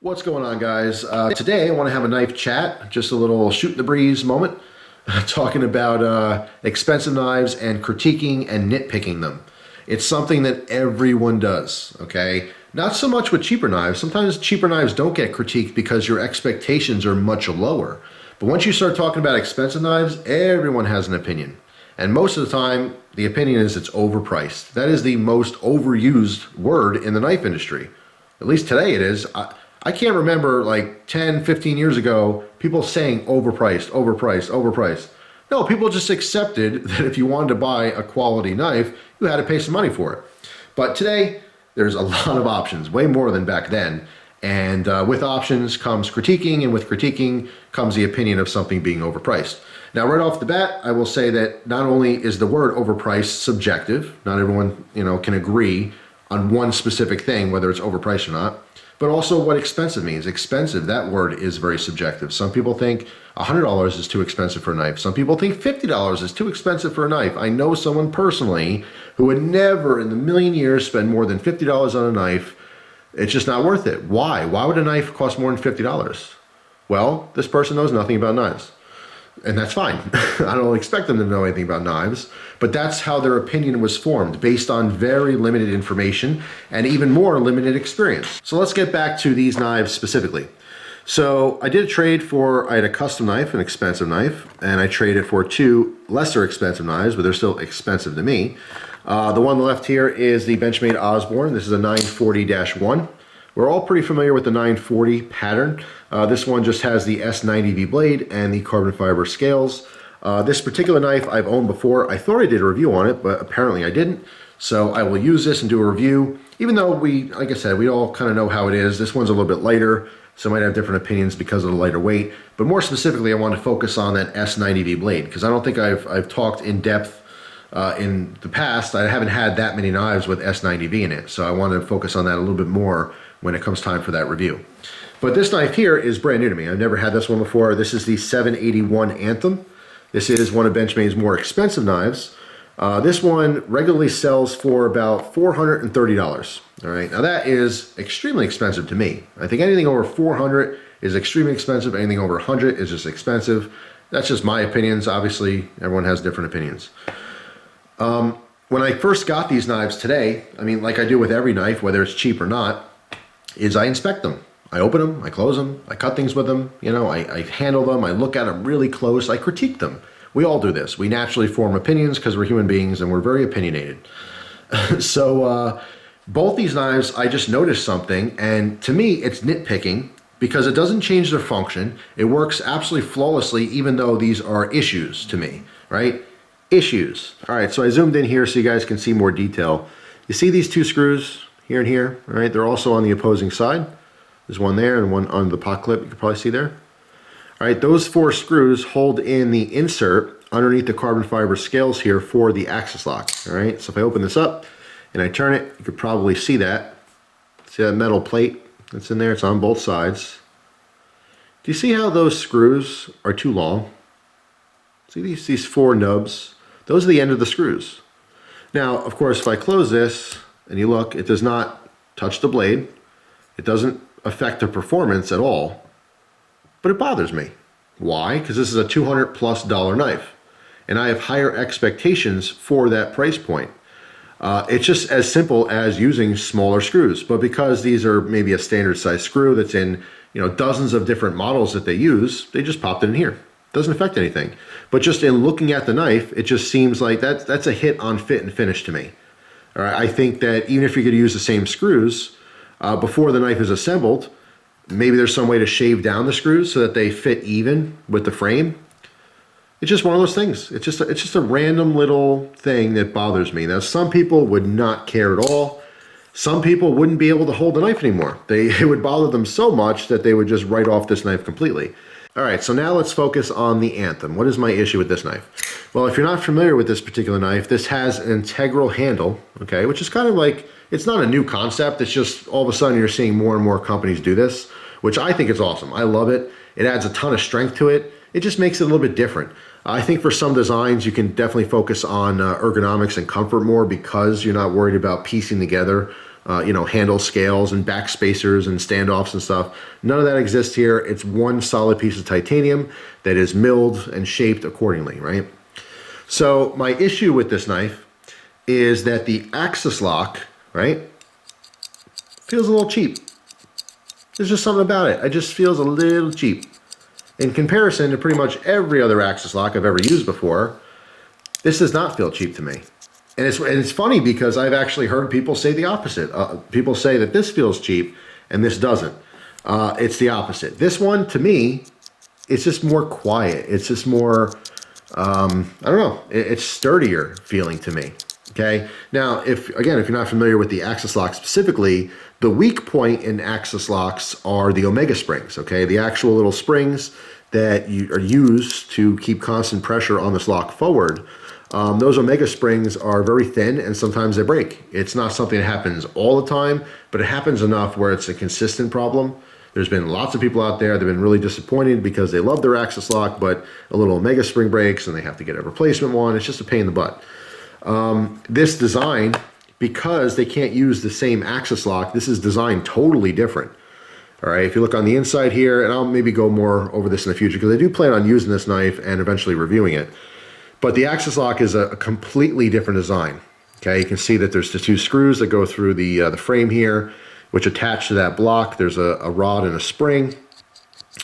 What's going on, guys? Today I want to have a knife chat, just a little shoot in the breeze moment, talking about expensive knives and critiquing and nitpicking them. It's something that everyone does, okay? Not so much with cheaper knives. Sometimes cheaper knives don't get critiqued because your expectations are much lower. But once you start talking about expensive knives, everyone has an opinion. And most of the time, the opinion is it's overpriced. That is the most overused word in the knife industry. At least today it is. I can't remember like 10, 15 years ago, people saying overpriced, overpriced, overpriced. No, people just accepted that if you wanted to buy a quality knife, you had to pay some money for it. But today, there's a lot of options, way more than back then. And with options comes critiquing, and with critiquing comes the opinion of something being overpriced. Now, right off the bat, I will say that not only is the word overpriced subjective, not everyone can agree on one specific thing, whether it's overpriced or not, but also what expensive means. Expensive, that word is very subjective. Some people think $100 is too expensive for a knife. Some people think $50 is too expensive for a knife. I know someone personally who would never in a million years spend more than $50 on a knife. It's just not worth it. Why? Why would a knife cost more than $50? Well, this person knows nothing about knives. And that's fine. I don't expect them to know anything about knives, but that's how their opinion was formed, based on very limited information and even more limited experience. So let's get back to these knives specifically. So I did a trade I had a custom knife, an expensive knife, and I traded for two lesser expensive knives, but they're still expensive to me. The one on the left here is the Benchmade Osborne. This is a 940-1. We're all pretty familiar with the 940 pattern. This one just has the S90V blade and the carbon fiber scales. This particular knife I've owned before. I thought I did a review on it, but apparently I didn't. So I will use this and do a review. Even though like I said, we all kind of know how it is. This one's a little bit lighter, so I might have different opinions because of the lighter weight. But more specifically, I want to focus on that S90V blade, because I don't think I've talked in depth in the past. I haven't had that many knives with S90V in it, so I want to focus on that a little bit more when it comes time for that review. But this knife here is brand new to me. I've never had this one before. This is the 781 Anthem. This is one of Benchmade's more expensive knives. This one regularly sells for about $430. All right, now that is extremely expensive to me. I think anything over 400 is extremely expensive. Anything over 100 is just expensive. That's just my opinions. Obviously, everyone has different opinions. When I first got these knives today, I mean, like I do with every knife, whether it's cheap or not, is I inspect them. I open them, I close them, I cut things with them, I handle them, I look at them really close, I critique them. We all do this. We naturally form opinions because we're human beings and we're very opinionated. So both these knives, I just noticed something, and to me it's nitpicking because it doesn't change their function. It works absolutely flawlessly, even though these are issues to me, right? Issues. All right, so I zoomed in here so you guys can see more detail. You see these two screws here and here, all right? They're also on the opposing side. There's one there and one on the pot clip, you can probably see there. All right, those four screws hold in the insert underneath the carbon fiber scales here for the axis lock, all right? So if I open this up and I turn it, you could probably see that. See that metal plate that's in there? It's on both sides. Do you see how those screws are too long? See these four nubs? Those are the end of the screws. Now, of course, if I close this and you look, it does not touch the blade. It doesn't affect the performance at all, but it bothers me. Why? Because this is a $200+ knife, and I have higher expectations for that price point. It's just as simple as using smaller screws, but because these are maybe a standard size screw that's in dozens of different models that they use, they just popped it in here. Doesn't affect anything. But just in looking at the knife, it just seems like that's a hit on fit and finish to me. All right, I think that even if you could use the same screws before the knife is assembled, maybe there's some way to shave down the screws so that they fit even with the frame. It's just one of those things. It's just a random little thing that bothers me. Now, some people would not care at all. Some people wouldn't be able to hold the knife anymore. It would bother them so much that they would just write off this knife completely. All right, so now let's focus on the Anthem. What is my issue with this knife? Well, if you're not familiar with this particular knife, this has an integral handle, okay, which is kind of like, it's not a new concept. It's just all of a sudden you're seeing more and more companies do this, which I think is awesome. I love it. It adds a ton of strength to it. It just makes it a little bit different. I think for some designs, you can definitely focus on ergonomics and comfort more because you're not worried about piecing together handle scales and back spacers and standoffs and stuff. None of that exists here. It's one solid piece of titanium that is milled and shaped accordingly, right? So my issue with this knife is that the axis lock, right, feels a little cheap. There's just something about it. It just feels a little cheap. In comparison to pretty much every other axis lock I've ever used before, this does not feel cheap to me. And it's funny because I've actually heard people say the opposite. People say that this feels cheap and this doesn't. It's the opposite. This one, to me, it's just more quiet. It's just more, I don't know, it's sturdier feeling to me. Okay. Now, if you're not familiar with the axis lock specifically, the weak point in axis locks are the omega springs. Okay. The actual little springs that are used to keep constant pressure on this lock forward. Those omega springs are very thin and sometimes they break. It's not something that happens all the time, but it happens enough where it's a consistent problem. There's been lots of people out there that have been really disappointed because they love their axis lock, but a little omega spring breaks and they have to get a replacement one. It's just a pain in the butt. This design, because they can't use the same axis lock, this is designed totally different. All right, if you look on the inside here, and I'll maybe go more over this in the future because I do plan on using this knife and eventually reviewing it. But the axis lock is a completely different design. Okay, you can see that there's the two screws that go through the frame here, which attach to that block. There's a rod and a spring.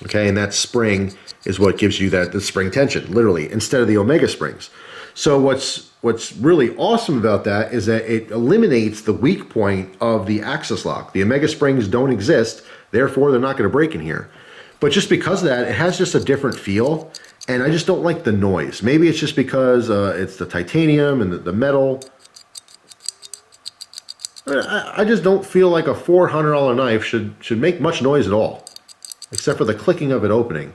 Okay, and that spring is what gives you the spring tension, literally, instead of the omega springs. So what's really awesome about that is that it eliminates the weak point of the axis lock. The omega springs don't exist, therefore they're not going to break in here. But just because of that, it has just a different feel. And I just don't like the noise. Maybe it's just because it's the titanium and the metal. I just don't feel like a $400 knife should make much noise at all, except for the clicking of it opening.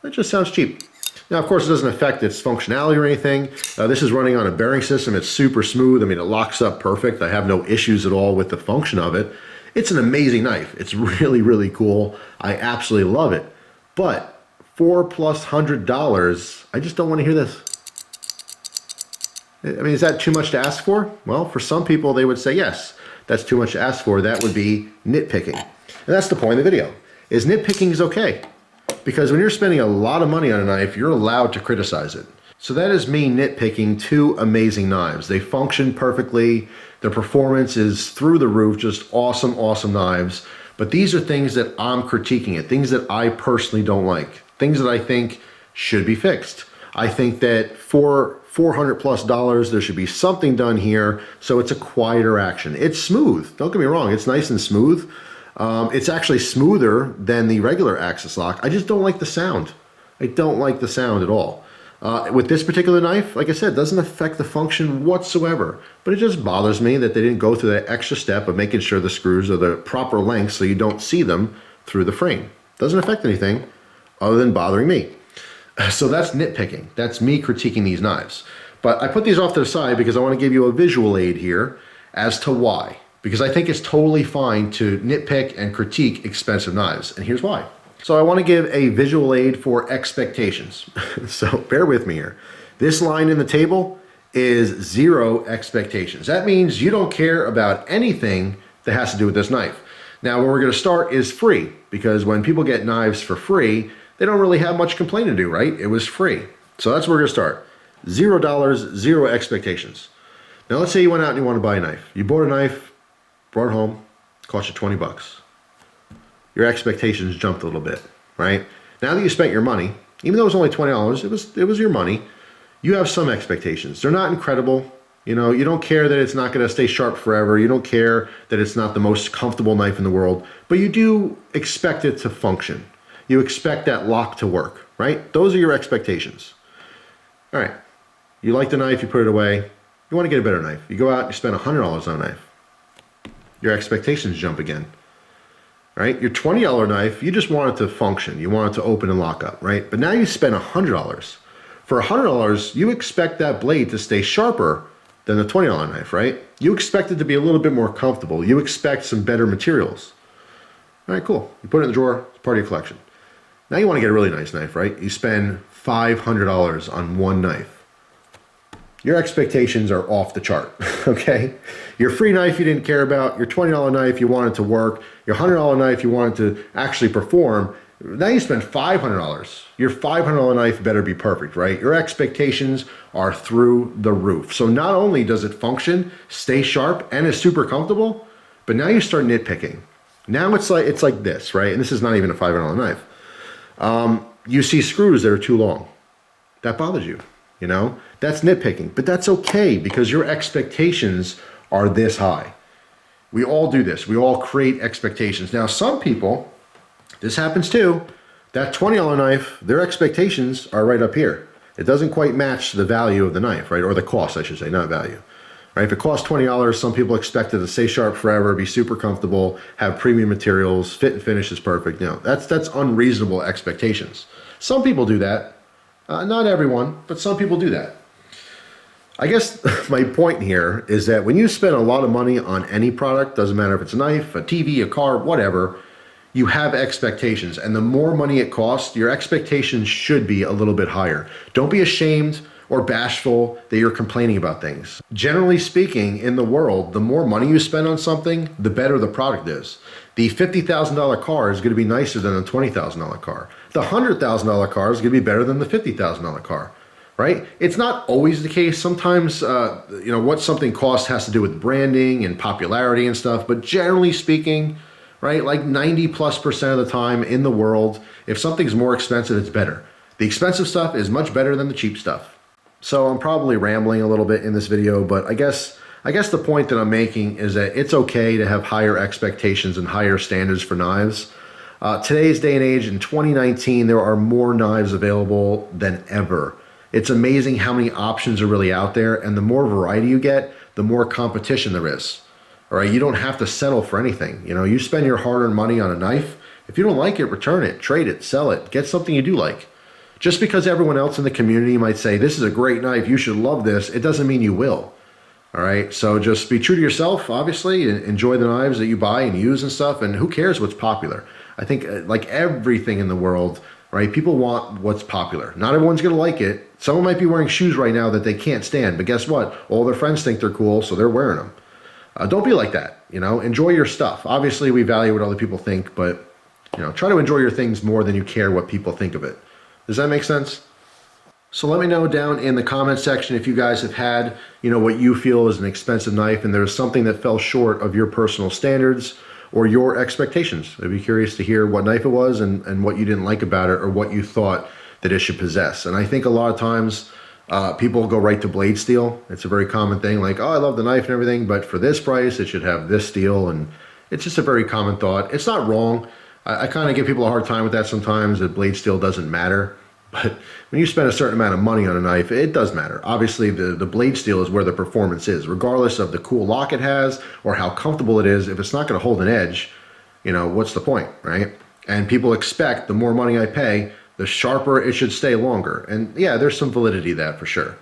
That just sounds cheap. Now, of course, it doesn't affect its functionality or anything. This is running on a bearing system. It's super smooth. I mean, it locks up perfect. I have no issues at all with the function of it. It's an amazing knife. It's really, really cool. I absolutely love it. But $400+, I just don't want to hear this. I mean, is that too much to ask for? Well, for some people, they would say, yes, that's too much to ask for. That would be nitpicking. And that's the point of the video, is nitpicking is okay. Because when you're spending a lot of money on a knife, you're allowed to criticize it. So that is me nitpicking two amazing knives. They function perfectly. Their performance is through the roof, just awesome, awesome knives. But these are things that I'm critiquing it, things that I personally don't like, things that I think should be fixed. I think that for $400+, there should be something done here so it's a quieter action. It's smooth, don't get me wrong, it's nice and smooth. It's actually smoother than the regular axis lock. I just don't like the sound. I don't like the sound at all. With this particular knife, like I said, doesn't affect the function whatsoever, but it just bothers me that they didn't go through that extra step of making sure the screws are the proper length so you don't see them through the frame. Doesn't affect anything other than bothering me. So that's nitpicking. That's me critiquing these knives. But I put these off to the side because I want to give you a visual aid here as to why. Because I think it's totally fine to nitpick and critique expensive knives, and here's why. So I want to give a visual aid for expectations. So bear with me here. This line in the table is 0 expectations. That means you don't care about anything that has to do with this knife. Now, where we're going to start is free, because when people get knives for free, they don't really have much complaining to do, right? It was free. So that's where we're going to start. $0, 0 expectations. Now, let's say you went out and you want to buy a knife. You bought a knife, brought it home, cost you 20 bucks. Your expectations jumped a little bit, right? Now that you spent your money, even though it was only $20, it was your money, you have some expectations. They're not incredible. You know, you don't care that it's not going to stay sharp forever. You don't care that it's not the most comfortable knife in the world, but you do expect it to function. You expect that lock to work, right? Those are your expectations. All right, you like the knife, you put it away. You want to get a better knife. You go out and you spend $100 on a knife. Your expectations jump again. Right? Your $20 knife, you just want it to function. You want it to open and lock up, right? But now you spend $100. For $100, you expect that blade to stay sharper than the $20 knife, right? You expect it to be a little bit more comfortable. You expect some better materials. All right, cool. You put it in the drawer, it's part of your collection. Now you want to get a really nice knife, right? You spend $500 on one knife. your expectations are off the chart, okay? Your free knife you didn't care about, your $20 knife you wanted to work, your $100 knife you wanted to actually perform, now you spend $500. Your $500 knife better be perfect, right? Your expectations are through the roof. So not only does it function, stay sharp, and is super comfortable, but now you start nitpicking. Now it's like this, right? And this is not even a $500 knife. You see screws that are too long. That bothers you, you know? That's nitpicking, but that's okay because your expectations are this high. We all do this. We all create expectations. Now, some people, this happens too, that $20 knife, their expectations are right up here. It doesn't quite match the value of the knife, right? Or the cost, I should say, not value. Right? If it costs $20, some people expect it to stay sharp forever, be super comfortable, have premium materials, fit and finish is perfect. You know, that's unreasonable expectations. Some people do that. Not everyone, but some people do that. I guess my point here is that when you spend a lot of money on any product, doesn't matter if it's a knife, a TV, a car, whatever, you have expectations. And the more money it costs, your expectations should be a little bit higher. Don't be ashamed or bashful that you're complaining about things. Generally speaking, in the world, the more money you spend on something, the better the product is. The $50,000 car is going to be nicer than the $20,000 car. The $100,000 car is going to be better than the $50,000 car, right? It's not always the case. Sometimes, you know, what something costs has to do with branding and popularity and stuff, but generally speaking, right, like 90+% of the time in the world, if something's more expensive, it's better. The expensive stuff is much better than the cheap stuff. So I'm probably rambling a little bit in this video, but I guess the point that I'm making is that it's okay to have higher expectations and higher standards for knives. Today's day and age, in 2019, there are more knives available than ever. It's amazing how many options are really out there, and the more variety you get, the more competition there is. All right, you don't have to settle for anything. You know, you spend your hard-earned money on a knife. If you don't like it, return it, trade it, sell it, get something you do like. Just because everyone else in the community might say, this is a great knife, you should love this, it doesn't mean you will. All right, so just be true to yourself, obviously, and enjoy the knives that you buy and use and stuff, and who cares what's popular? I think like everything in the world, right, people want what's popular. Not everyone's gonna like it. Someone might be wearing shoes right now that they can't stand, but guess what? All their friends think they're cool, so they're wearing them. Don't be like that, you know, enjoy your stuff. Obviously, we value what other people think, but, you know, try to enjoy your things more than you care what people think of it. Does that make sense? So let me know down in the comment section if you guys have had, you know, what you feel is an expensive knife and there's something that fell short of your personal standards or your expectations. I'd be curious to hear what knife it was and what you didn't like about it or what you thought that it should possess. And I think a lot of times people go right to blade steel. It's a very common thing, like, oh, I love the knife and everything, but for this price, it should have this steel. And it's just a very common thought. It's not wrong. I kind of give people a hard time with that sometimes, that blade steel doesn't matter. But when you spend a certain amount of money on a knife, it does matter. Obviously, the blade steel is where the performance is, regardless of the cool lock it has or how comfortable it is. If it's not going to hold an edge, you know, what's the point, right? And people expect the more money I pay, the sharper it should stay longer. And yeah, there's some validity to that for sure.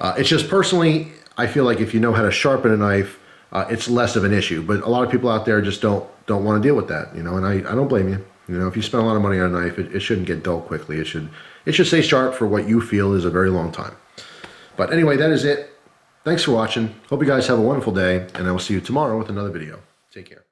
It's just personally, I feel like if you know how to sharpen a knife, it's less of an issue. But a lot of people out there just don't want to deal with that, you know, and I don't blame you. You know, if you spend a lot of money on a knife, it shouldn't get dull quickly. It should stay sharp for what you feel is a very long time. But anyway, that is it. Thanks for watching. Hope you guys have a wonderful day, and I will see you tomorrow with another video. Take care.